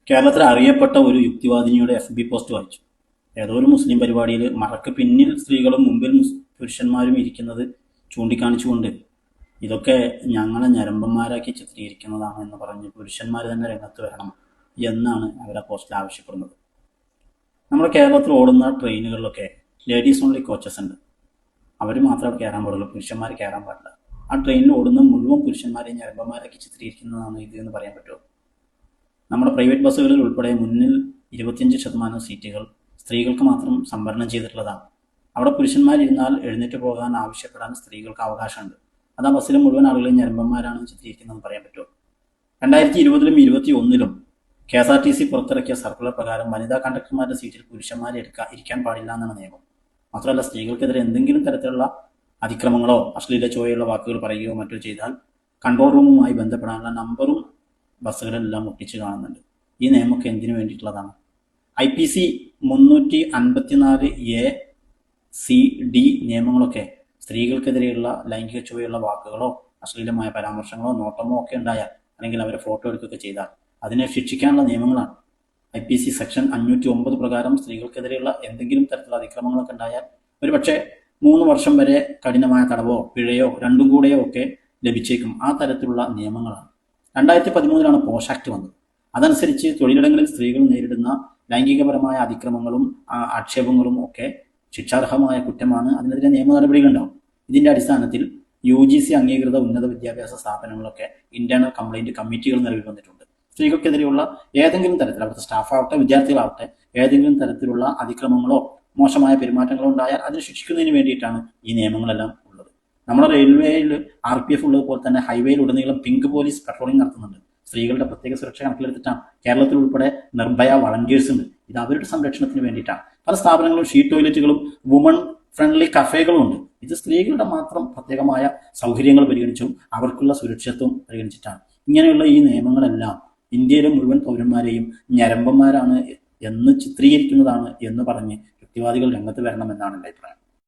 കേരളത്തിൽ അറിയപ്പെട്ട ഒരു യുക്തിവാദിനിയുടെ FB പോസ്റ്റ് വായിച്ചു. ഏതോ ഒരു മുസ്ലിം പരിപാടിയിൽ മറക്ക് പിന്നിൽ സ്ത്രീകളും മുമ്പിൽ പുരുഷന്മാരും ഇരിക്കുന്നത് ചൂണ്ടിക്കാണിച്ചുകൊണ്ട് ഇതൊക്കെ ഞങ്ങളെ ഞരമ്പന്മാരാക്കി ചിത്രീകരിക്കുന്നതാണ് എന്ന് പറഞ്ഞ് പുരുഷന്മാർ തന്നെ രംഗത്ത് വരണം എന്നാണ് അവരെ പോസ്റ്റിൽ ആവശ്യപ്പെടുന്നത്. നമ്മുടെ കേരളത്തിൽ ഓടുന്ന ട്രെയിനുകളിലൊക്കെ ലേഡീസ് ഓൺലി കോച്ചസ് ഉണ്ട്. അവർ മാത്രമേ കയറാൻ പാടുള്ളൂ, പുരുഷന്മാർ കയറാൻ പാടില്ല. ആ ട്രെയിനിൽ ഓടുന്ന മുഴുവൻ പുരുഷന്മാരെയും ഞരമ്പന്മാരാക്കി ചിത്രീകരിക്കുന്നതാണ് ഇത് എന്ന് പറയാൻ പറ്റുമോ? നമ്മുടെ പ്രൈവറ്റ് ബസ്സുകളിൽ ഉൾപ്പെടെ മുന്നിൽ 25% സീറ്റുകൾ സ്ത്രീകൾക്ക് മാത്രം സംവരണം ചെയ്തിട്ടുള്ളതാണ്. അവിടെ പുരുഷന്മാരിരുന്നാൽ എഴുന്നേറ്റ് പോകാൻ ആവശ്യപ്പെടാൻ സ്ത്രീകൾക്ക് അവകാശമുണ്ട്. അത് ആ ബസ്സിലെ മുഴുവൻ ആളുകളെയും ഞരമ്പന്മാരാണ് ചിത്രീകരിക്കുന്നതെന്ന് പറയാൻ പറ്റുമോ? 2020-ലും 2021-ലും KSRTC പുറത്തിറക്കിയ സർക്കുലർ പ്രകാരം വനിതാ കണ്ടക്ടർമാരുടെ സീറ്റിൽ പുരുഷന്മാരെ ഇരിക്കാൻ പാടില്ല എന്നാണ് നിയമം. മാത്രമല്ല, സ്ത്രീകൾക്കെതിരെ എന്തെങ്കിലും തരത്തിലുള്ള അതിക്രമങ്ങളോ അശ്ലീല ചോയുള്ള വാക്കുകൾ പറയുകയോ മറ്റോ ചെയ്താൽ കൺട്രോൾ റൂമുമായി ബന്ധപ്പെടാനുള്ള നമ്പറും ബസ്സുകളെല്ലാം ഒട്ടിച്ച് കാണുന്നുണ്ട്. ഈ നിയമമൊക്കെ എന്തിനു വേണ്ടിയിട്ടുള്ളതാണ്? IPC 354A-C-D നിയമങ്ങളൊക്കെ സ്ത്രീകൾക്കെതിരെയുള്ള ലൈംഗിക ചുവയുള്ള വാക്കുകളോ അശ്ലീലമായ പരാമർശങ്ങളോ നോട്ടമോ ഒക്കെ ഉണ്ടായാൽ, അല്ലെങ്കിൽ അവരെ ഫോട്ടോ എടുക്കുകയൊക്കെ ചെയ്താൽ അതിനെ ശിക്ഷിക്കാനുള്ള നിയമങ്ങളാണ്. IPC സെക്ഷൻ 509 പ്രകാരം സ്ത്രീകൾക്കെതിരെയുള്ള എന്തെങ്കിലും തരത്തിലുള്ള അതിക്രമങ്ങളൊക്കെ ഉണ്ടായാൽ ഒരുപക്ഷെ 3 വർഷം വരെ കഠിനമായ തടവോ പിഴയോ രണ്ടും കൂടെയോ ഒക്കെ ലഭിച്ചേക്കും. ആ തരത്തിലുള്ള നിയമങ്ങളാണ്. 2013-ലാണ് പോഷ് ആക്ട് വന്നത്. അതനുസരിച്ച് തൊഴിലിടങ്ങളിൽ സ്ത്രീകൾ നേരിടുന്ന ലൈംഗികപരമായ അതിക്രമങ്ങളും ആക്ഷേപങ്ങളും ഒക്കെ ശിക്ഷാർഹമായ കുറ്റമാണ്. അതിനെതിരെ നിയമ നടപടികളുണ്ടാവും. ഇതിന്റെ അടിസ്ഥാനത്തിൽ UGC അംഗീകൃത ഉന്നത വിദ്യാഭ്യാസ സ്ഥാപനങ്ങളൊക്കെ ഇന്റേണൽ കംപ്ലൈന്റ് കമ്മിറ്റികൾ നിലവിൽ വന്നിട്ടുണ്ട്. സ്ത്രീകൾക്കെതിരെയുള്ള ഏതെങ്കിലും തരത്തിൽ, അവിടുത്തെ സ്റ്റാഫാവട്ടെ വിദ്യാർത്ഥികളാവട്ടെ, ഏതെങ്കിലും തരത്തിലുള്ള അതിക്രമങ്ങളോ മോശമായ പെരുമാറ്റങ്ങളോ ഉണ്ടായാൽ അതിനെ ശിക്ഷിക്കുന്നതിന് വേണ്ടിയിട്ടാണ് ഈ നിയമങ്ങളെല്ലാം ഉള്ളത്. നമ്മുടെ റെയിൽവേയിൽ RPF ഉള്ളതുപോലെ തന്നെ ഹൈവേയിൽ ഉടനീളം പിങ്ക് പോലീസ് പെട്രോളിംഗ് നടത്തുന്നുണ്ട്. സ്ത്രീകളുടെ പ്രത്യേക സുരക്ഷ കണക്കിലെടുത്തിട്ടാണ്. കേരളത്തിൽ ഉൾപ്പെടെ നിർഭയ വളണ്ടിയേഴ്സ് ഉണ്ട്. ഇത് അവരുടെ സംരക്ഷണത്തിന് വേണ്ടിയിട്ടാണ്. പല സ്ഥാപനങ്ങളും ഷീ ടോയ്ലറ്റുകളും വുമൺ ഫ്രണ്ട്ലി കഫേകളും ഉണ്ട്. ഇത് സ്ത്രീകളുടെ മാത്രം പ്രത്യേകമായ സൗകര്യങ്ങൾ പരിഗണിച്ചും അവർക്കുള്ള സുരക്ഷിതത്വം പരിഗണിച്ചിട്ടാണ്. ഇങ്ങനെയുള്ള ഈ നിയമങ്ങളെല്ലാം ഇന്ത്യയിലെ മുഴുവൻ പൗരന്മാരെയും ഞരമ്പന്മാരാണ് എന്ന് ചിത്രീകരിക്കുന്നതാണ് എന്ന് പറഞ്ഞ് യുക്തിവാദികൾ രംഗത്ത് വരണമെന്നാണ് എൻ്റെ അഭിപ്രായം.